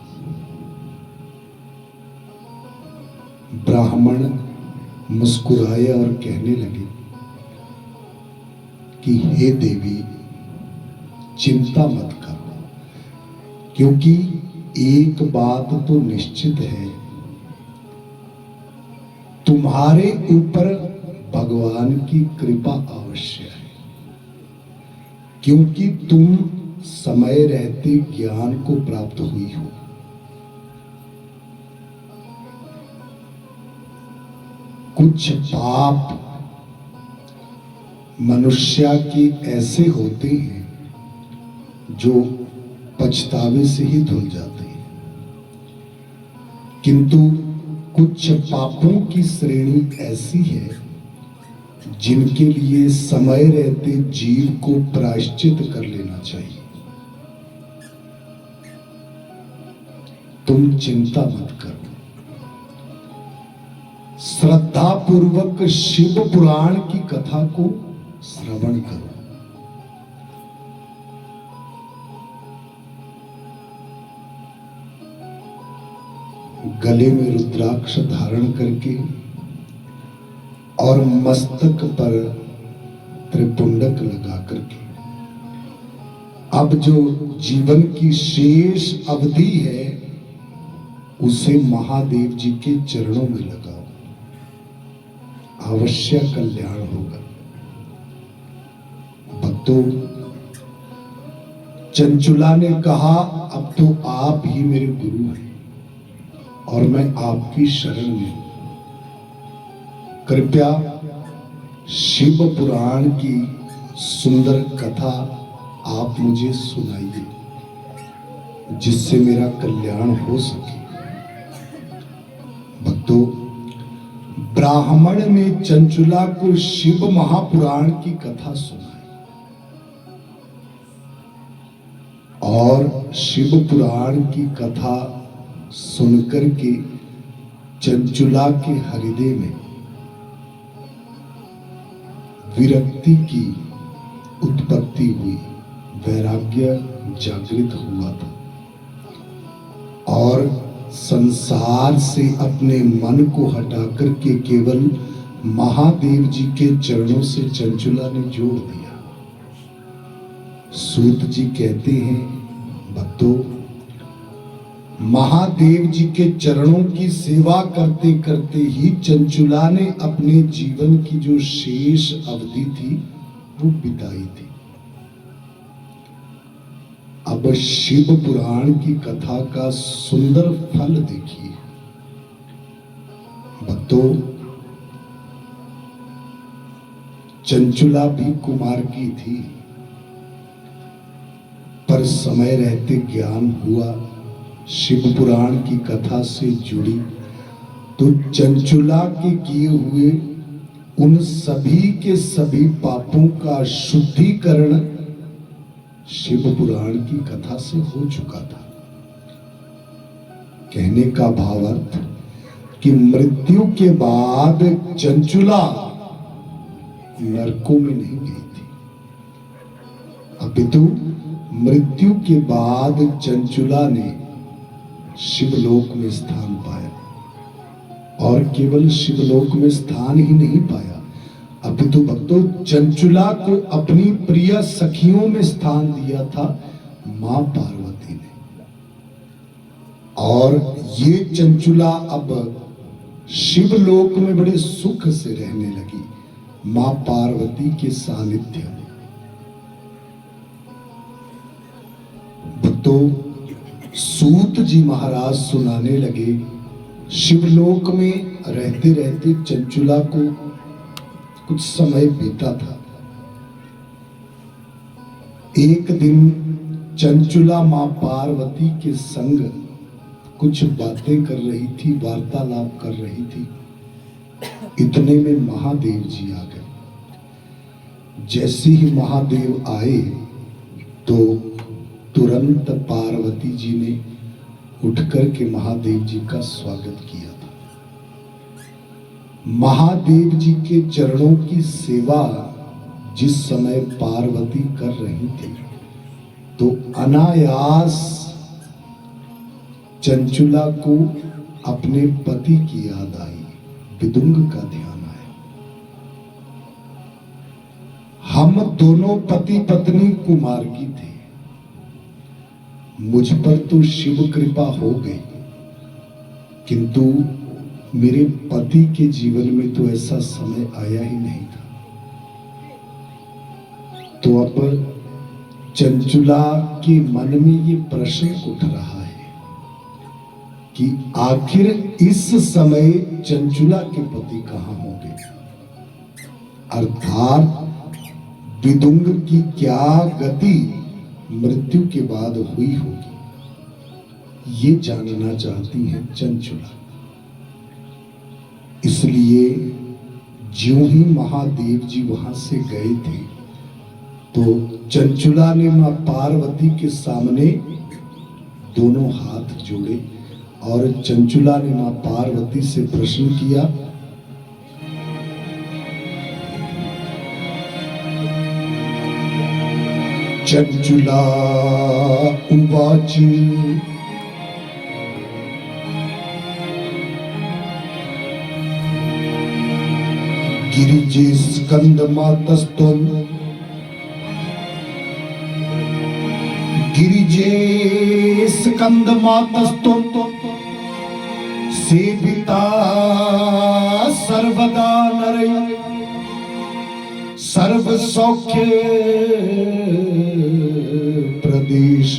ब्राह्मण मुस्कुराए और कहने लगे कि हे देवी, चिंता मत करो, क्योंकि एक बात तो निश्चित है, तुम्हारे ऊपर भगवान की कृपा अवश्य है, क्योंकि तुम समय रहते ज्ञान को प्राप्त हुई हो। कुछ पाप मनुष्य के ऐसे होते हैं जो पछतावे से ही धुल जाते हैं, किंतु कुछ पापों की श्रेणी ऐसी है जिनके लिए समय रहते जीव को प्रायश्चित कर लेना चाहिए। तुम चिंता मत करो, श्रद्धा पूर्वक शिव पुराण की कथा को श्रवण करो। गले में रुद्राक्ष धारण करके और मस्तक पर त्रिपुंडक लगा करके अब जो जीवन की शेष अवधि है उसे महादेव जी के चरणों में लगाओ, अवश्य कल्याण होगा। भक्तों, चंचुला ने कहा, अब तो आप ही मेरे गुरु हैं और मैं आपकी शरण में हूं। कृपया शिव पुराण की सुंदर कथा आप मुझे सुनाइए, जिससे मेरा कल्याण हो सके। भक्तों, ब्राह्मण ने चंचुला को शिव महापुराण की कथा सुनाई और शिव पुराण की कथा सुनकर के चंचुला के हृदय में विरक्ति की उत्पत्ति हुई, वैराग्य जागृत हुआ था और संसार से अपने मन को हटाकर के केवल महादेव जी के चरणों से चंचुला ने जोड़ दिया। सूत जी कहते हैं, भक्तों, महादेव जी के चरणों की सेवा करते करते ही चंचुला ने अपने जीवन की जो शेष अवधि थी वो बिताई थी। अब शिव पुराण की कथा का सुंदर फल देखिए। भक्तों, चंचुला भी कुमार की थी, पर समय रहते ज्ञान हुआ, शिव पुराण की कथा से जुड़ी तो चंचुला के किए हुए उन सभी के सभी पापों का शुद्धिकरण शिव पुराण की कथा से हो चुका था। कहने का भावार्थ कि मृत्यु के बाद चंचुला नरकों में नहीं गई थी, अपितु मृत्यु के बाद चंचुला ने शिवलोक में स्थान पाया और केवल शिवलोक में स्थान ही नहीं पाया, अपितु भक्तों चंचुला को अपनी प्रिय सखियों में स्थान दिया था मां पार्वती ने। और ये चंचुला अब शिवलोक में बड़े सुख से रहने लगी, मां पार्वती के सानिध्य में। भक्तों, सूत जी महाराज सुनाने लगे शिवलोक में रहते रहते चंचुला को कुछ समय बीता था। एक दिन चंचुला मां पार्वती के संग कुछ बातें कर रही थी, वार्तालाप कर रही थी। इतने में महादेव जी आ गए। जैसे ही महादेव आए तो तुरंत पार्वती जी ने उठकर के महादेव जी का स्वागत किया था। महादेव जी के चरणों की सेवा जिस समय पार्वती कर रही थी तो अनायास चंचुला को अपने पति की याद आई, विदुंग का ध्यान आया। हम दोनों पति पत्नी कुमार्गी थे, मुझ पर तो शिव कृपा हो गई, किंतु मेरे पति के जीवन में तो ऐसा समय आया ही नहीं था। तो अब चंचुला के मन में ये प्रश्न उठ रहा है कि आखिर इस समय चंचुला के पति कहां होंगे, अर्थात विदुंग की क्या गति मृत्यु के बाद हुई होगी, ये जानना चाहती है चंचुला। इसलिए ज्यों ही महादेव जी वहां से गए थे तो चंचुला ने मां पार्वती के सामने दोनों हाथ जोड़े और चंचुला ने मां पार्वती से प्रश्न किया, चंचुला उवाच गिरिजे स्कंद मातस्त्वं गिरिजे स्कंद मातस्त्वं सेविता सर्वदा नरै सर्व सौख्य प्रदेश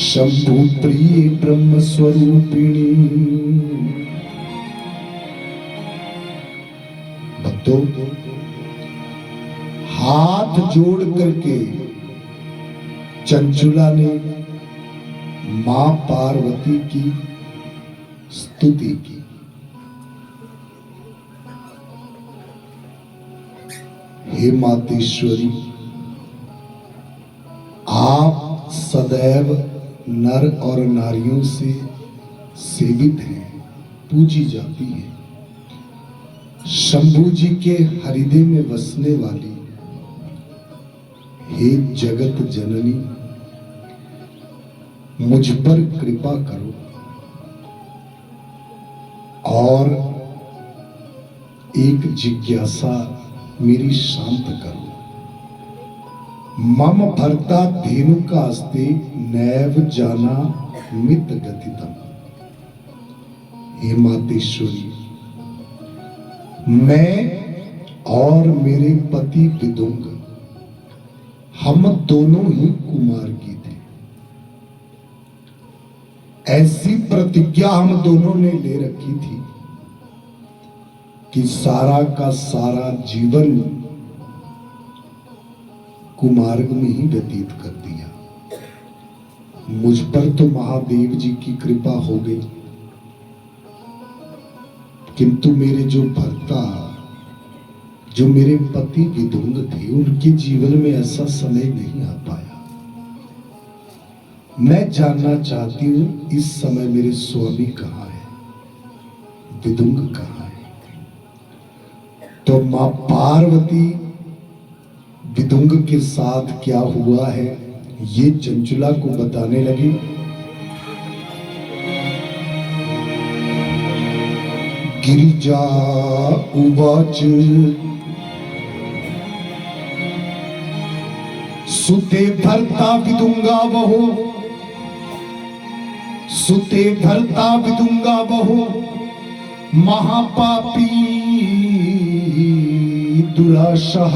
शंभु प्रिय ब्रह्म स्वरूपिणी। भक्तों, हाथ जोड़ करके चंचुला ने मां पार्वती की स्तुति की। हे मातेश्वरी, आप सदैव नर और नारियों से सेवित हैं, पूजी जाती हैं। शंभू जी के हृदय में बसने वाली हे जगत जननी, मुझ पर कृपा करो और एक जिज्ञासा मेरी शांत करो। मम भर्ता धेनुकास्ते नैव जाना मित गतितम। हे मातेश्वरी, मैं और मेरे पति विदुंग हम दोनों ही कुमार्गी थे। ऐसी प्रतिज्ञा हम दोनों ने ले रखी थी कि सारा का सारा जीवन कुमार्ग में ही व्यतीत कर दिया। मुझ पर तो महादेव जी की कृपा हो गई, किंतु मेरे जो भर्ता, जो मेरे पति विदुंग थे, उनके जीवन में ऐसा समय नहीं आ पाया। मैं जानना चाहती हूं इस समय मेरे स्वामी कहां है, विदुंग कहां है। तो मां पार्वती विदुंग के साथ क्या हुआ है ये चंचुला को बताने लगी। गिरिजा उवाच सुते भर्ता विदुंगा बहो, सुते भर्ता विदुंगा बहो, महापापी दुराशः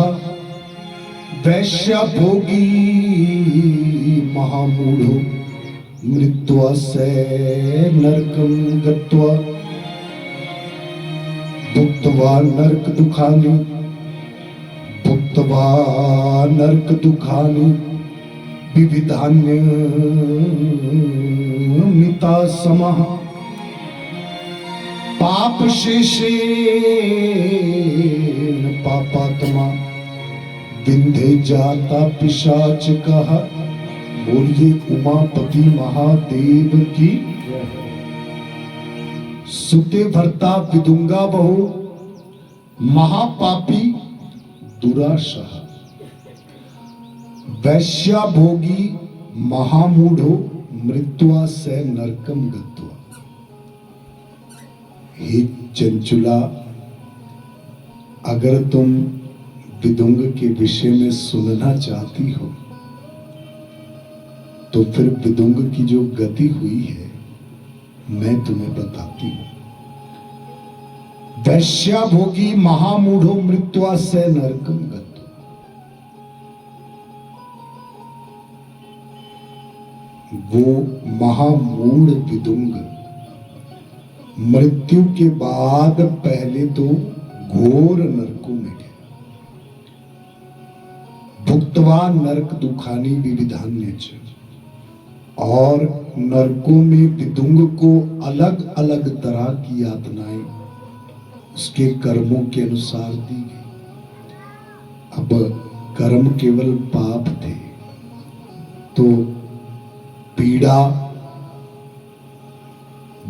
वैश्य भोगी महामूढ़ो मृत्वा से नरकम गत्वा भुक्त्वा नरक दुखानि भुक्त्वा नरक दुखानि विविधान्य मिता समः पाप शेषेण पापात्मा विंधे जाता पिशाच कहा। बोलिए उमापति महादेव की। सुते भरता विदुंगा बहु महापापी दुराशा वैश्या भोगी महामूढ़ो मृत्युआ से नरकम गत्वा। हे चंचुला, अगर तुम विदुंग के विषय में सुनना चाहती हो तो फिर विदुंग की जो गति हुई है मैं तुम्हें बताती हूं। वैश्या भोगी महामूढ़ो मृत्युआ से नरकम गत्वा। वो महामूढ़ विदुंग मृत्यु के बाद पहले तो घोर नरकों में गए। भुक्त्वा नरक दुखानी विविधान्य च। और नरकों में विदुंग को अलग अलग तरह की यातनाएं उसके कर्मों के अनुसार दी गई। अब कर्म केवल पाप थे तो पीड़ा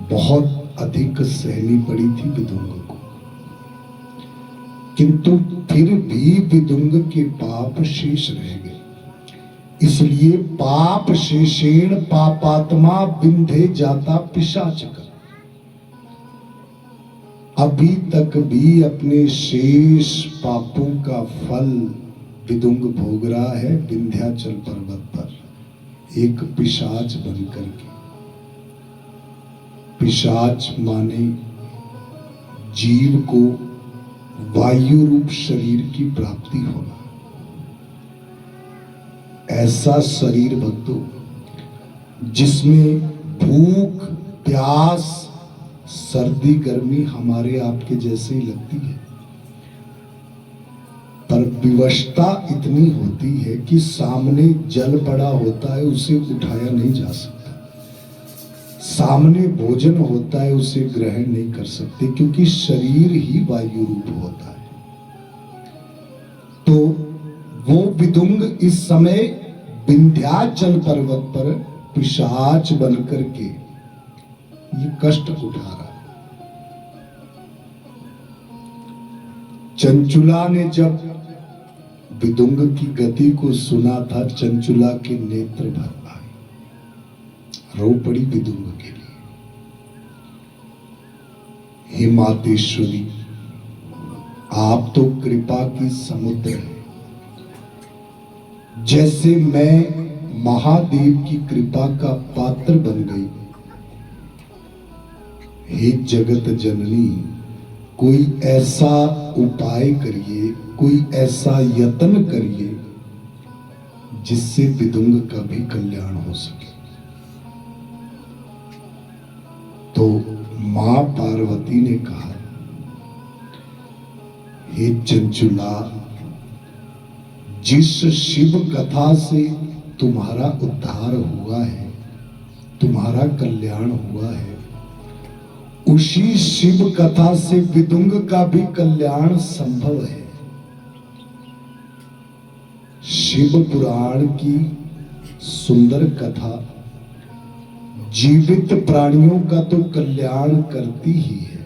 बहुत अधिक सहनी पड़ी थी विदुंग को, किंतु फिर भी विदुंग के पाप शेष रह गए। इसलिए पाप शेषेण पापात्मा विंधे जाता पिशाच कर। अभी तक भी अपने शेष पापों का फल विदुंग भोग रहा है विंध्याचल पर्वत पर एक पिशाच बनकर के। पिशाच माने जीव को वायु रूप शरीर की प्राप्ति होना। ऐसा शरीर भक्तों जिसमें भूख प्यास सर्दी गर्मी हमारे आपके जैसे ही लगती है, पर विवशता इतनी होती है कि सामने जल पड़ा होता है उसे उठाया नहीं जा सकता, सामने भोजन होता है उसे ग्रहण नहीं कर सकते, क्योंकि शरीर ही वायु रूप होता है। तो वो विदुंग इस समय विंध्याचल पर्वत पर पिशाच बनकर के ये कष्ट उठा रहा है। चंचुला ने जब विदुंग की गति को सुना था, चंचुला के नेत्र भर आए, रो पड़ी विदुंग के लिए। हे मातेश्वरी, आप तो कृपा की समुद्र है। जैसे मैं महादेव की कृपा का पात्र बन गई, हे जगत जननी, कोई ऐसा उपाय करिए, कोई ऐसा यत्न करिए जिससे विदुंग का भी कल्याण हो सके। तो मां पार्वती ने कहा, हे चंचुला, जिस शिव कथा से तुम्हारा उद्धार हुआ है, तुम्हारा कल्याण हुआ है, उसी शिव कथा से विदुंग का भी कल्याण संभव है। शिव पुराण की सुंदर कथा जीवित प्राणियों का तो कल्याण करती ही है,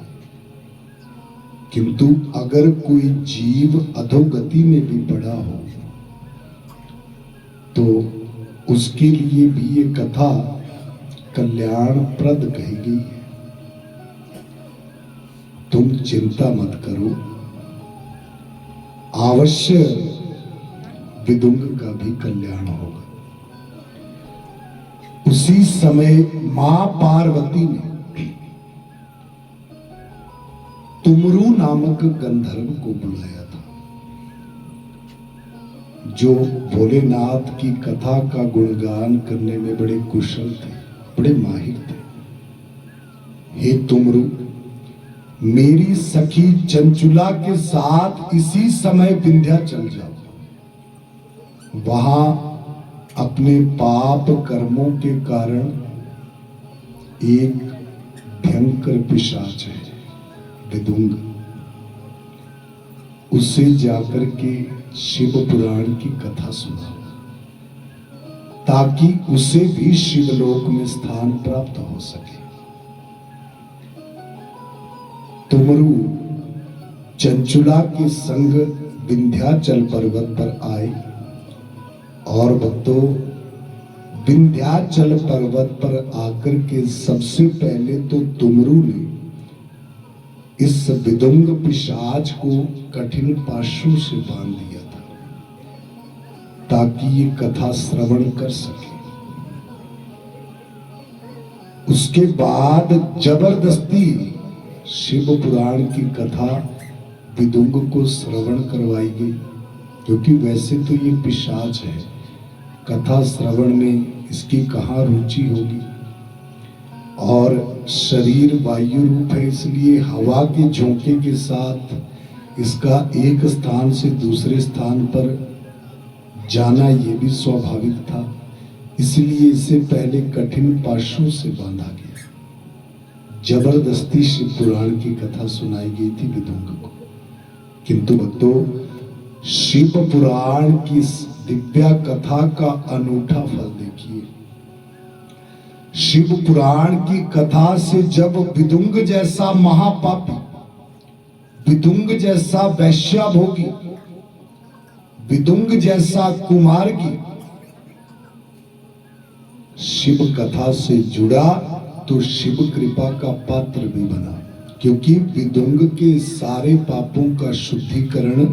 किंतु अगर कोई जीव अधोगति में भी पड़ा हो तो उसके लिए भी ये कथा कल्याणप्रद कही गई है। तुम चिंता मत करो, अवश्य विदुंग का भी कल्याण होगा। उसी समय मां पार्वती ने तुमरु नामक गंधर्व को बुलाया था, जो भोलेनाथ की कथा का गुणगान करने में बड़े कुशल थे। बड़े माहिर थे। हे तुमरू, मेरी सखी चंचुला के साथ इसी समय विंध्याचल जाओ, वहां अपने पाप कर्मों के कारण एक भयंकर पिशाच है विदुंग, उससे जाकर के शिव पुराण की कथा सुनाओ, ताकि उसे भी शिवलोक में स्थान प्राप्त हो सके। तुमरू चंचुला के संग विंध्याचल पर्वत पर आए और भक्तों, विंध्याचल पर्वत पर आकर के सबसे पहले तो तुमरू ने इस विदुंग पिशाच को कठिन पाशों से बांध दिया था, ताकि ये कथा श्रवण कर सके। उसके बाद जबरदस्ती शिव पुराण की कथा विदुंग को श्रवण करवाई गई, क्योंकि वैसे तो ये पिशाच है, कथा श्रवण में इसकी कहाँ रुचि होगी। और शरीर वायु रूप है, इसलिए हवा के झोंके के साथ इसका एक स्थान से दूसरे स्थान पर जाना ये भी स्वाभाविक था, इसलिए इसे पहले कठिन पाशों से बांधा गया। जबरदस्ती शिव पुराण की कथा सुनाई गई थी विदुंग को। किंतु भक्तों, शिव पुराण की दिव्या कथा का अनूठा फल देखिए। शिव पुराण की कथा से जब विदुंग जैसा महापापी, विदुंग जैसा वैश्याभोगी, विदुंग जैसा कुमार्गी शिव कथा से जुड़ा तो शिव कृपा का पात्र भी बना, क्योंकि विदुंग के सारे पापों का शुद्धिकरण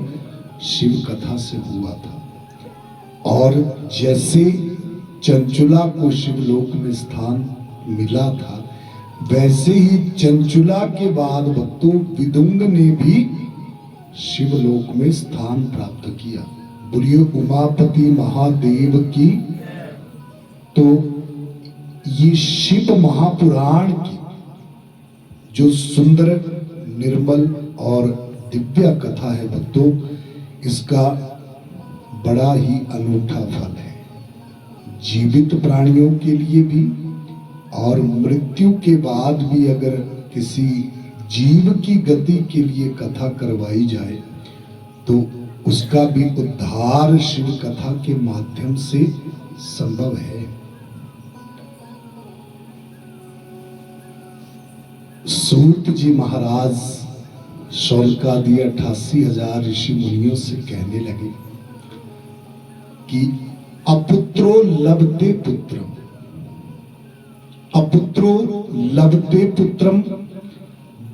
शिव कथा से हुआ था। और जैसे चंचुला को शिवलोक में स्थान मिला था, वैसे ही चंचुला के बाद भक्तों विदुंग ने भी शिवलोक में स्थान प्राप्त किया। बोलिए उमापति महादेव की। तो ये शिव महापुराण की जो सुंदर निर्मल और दिव्य कथा है भक्तों, इसका बड़ा ही अनूठा फल है, जीवित प्राणियों के लिए भी और मृत्यु के बाद भी अगर किसी जीव की गति के लिए कथा करवाई जाए तो उसका भी उद्धार शिव कथा के माध्यम से संभव है। सूत जी महाराज शौनकादि 88,000 ऋषि मुनियों से कहने लगे कि अपुत्रो लभते पुत्रम, अपुत्रो लभते पुत्रम,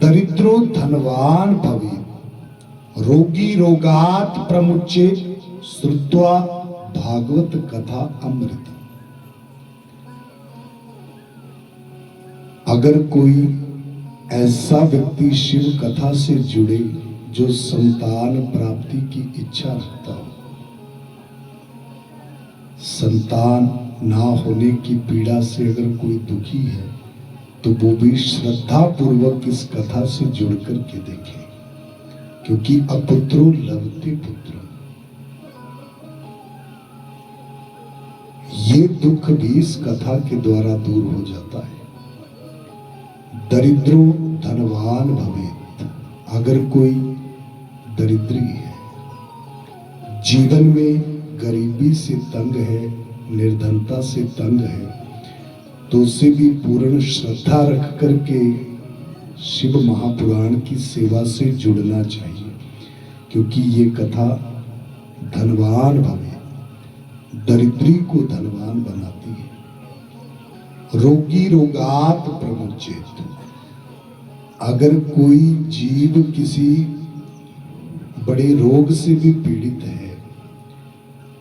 दरिद्रो धनवान भवे, रोगी रोगात प्रमुच्ये, श्रुत्वा भागवत कथा अमृत। अगर कोई ऐसा व्यक्ति शिव कथा से जुड़े जो संतान प्राप्ति की इच्छा रखता हो, संतान ना होने की पीड़ा से अगर कोई दुखी है, तो वो भी श्रद्धा पूर्वक इस कथा से जुड़ कर के देखे, क्योंकि अपुत्रो लभते पुत्र, ये दुख भी इस कथा के द्वारा दूर हो जाता है। दरिद्रो धनवान भवेत, अगर कोई दरिद्री है, जीवन में गरीबी से तंग है, निर्धनता से तंग है, तो उसे भी पूर्ण श्रद्धा रख करके शिव महापुराण की सेवा से जुड़ना चाहिए, क्योंकि ये कथा धनवान भवे, दरिद्री को धनवान बनाती है। रोगी रोगात प्रमुच्येत, अगर कोई जीव किसी बड़े रोग से भी पीड़ित है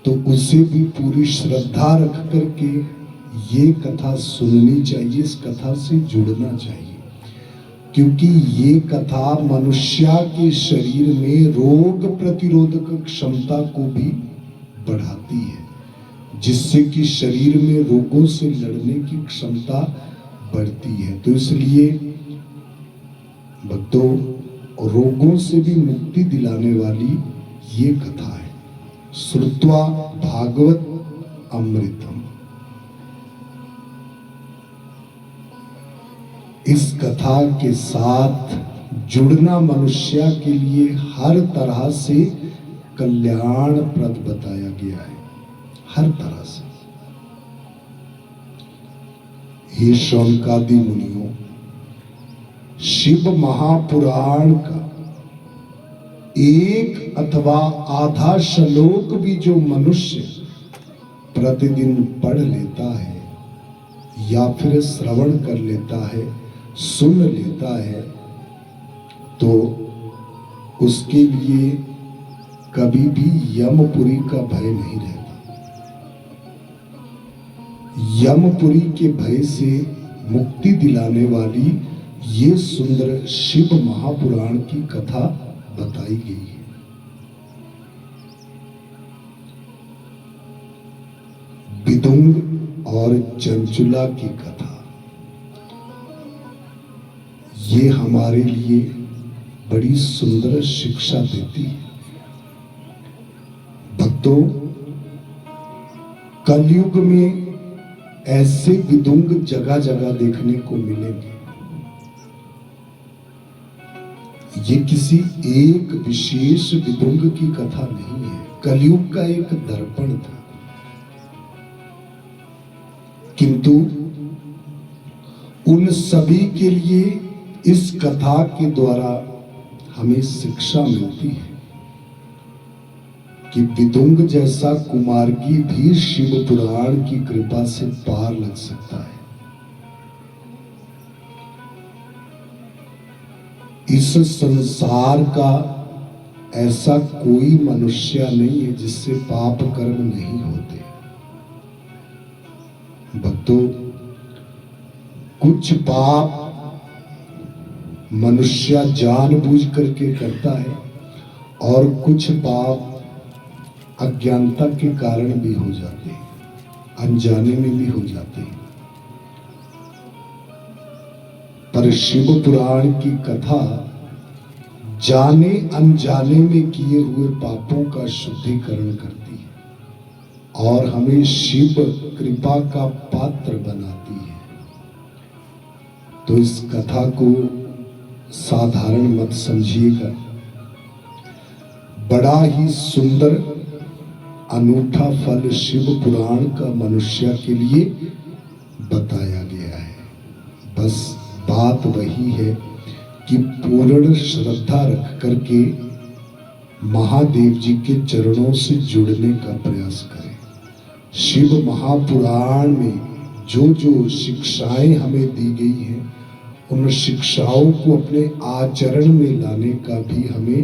तो उसे भी पूरी श्रद्धा रख करके ये कथा सुननी चाहिए, इस कथा से जुड़ना चाहिए, क्योंकि ये कथा मनुष्य के शरीर में रोग प्रतिरोधक क्षमता को भी बढ़ाती है। जिससे कि शरीर में रोगों से लड़ने की क्षमता बढ़ती है। तो इसलिए भक्तों, रोगों से भी मुक्ति दिलाने वाली ये कथा है। श्रुत्वा भागवत अमृतम। इस कथा के साथ जुड़ना मनुष्य के लिए हर तरह से कल्याणप्रद बताया गया है, हर तरह से। हे शौनकादि मुनियों, शिव महापुराण का एक अथवा आधा श्लोक भी जो मनुष्य प्रतिदिन पढ़ लेता है या फिर श्रवण कर लेता है, सुन लेता है, तो उसके लिए कभी भी यमपुरी का भय नहीं रहता। यमपुरी के भय से मुक्ति दिलाने वाली ये सुंदर शिव महापुराण की कथा बताई गई है। विदुंग और चंचुला की कथा ये हमारे लिए बड़ी सुंदर शिक्षा देती है। भक्तों, कलयुग में ऐसे विदुंग जगह जगह देखने को मिलेंगे। ये किसी एक विशेष विदुंग की कथा नहीं है, कलयुग का एक दर्पण था। किंतु उन सभी के लिए इस कथा के द्वारा हमें शिक्षा मिलती है कि विदुंग जैसा कुमार्गी भी शिव पुराण की कृपा से पार लग सकता है। इस संसार का ऐसा कोई मनुष्य नहीं है जिससे पाप कर्म नहीं होते। भक्तों, कुछ पाप मनुष्य जानबूझ करके करता है और कुछ पाप अज्ञानता के कारण भी हो जाते हैं, अनजाने में भी हो जाते हैं। पर शिव पुराण की कथा जाने अनजाने में किए हुए पापों का शुद्धिकरण करती है और हमें शिव कृपा का पात्र बनाती है। तो इस कथा को साधारण मत समझिएगा, बड़ा ही सुंदर अनूठा फल शिव पुराण का मनुष्य के लिए बताया गया है। बस बात वही है कि पूर्ण श्रद्धा रख करके महादेव जी के चरणों से जुड़ने का प्रयास करें। शिव महापुराण में जो जो शिक्षाएं हमें दी गई हैं, उन शिक्षाओं को अपने आचरण में लाने का भी हमें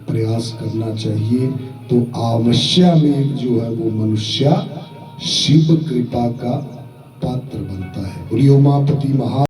प्रयास करना चाहिए। तो अवश्य में जो है वो मनुष्य शिव कृपा का पात्र बनता है। बोलिए उमापति महा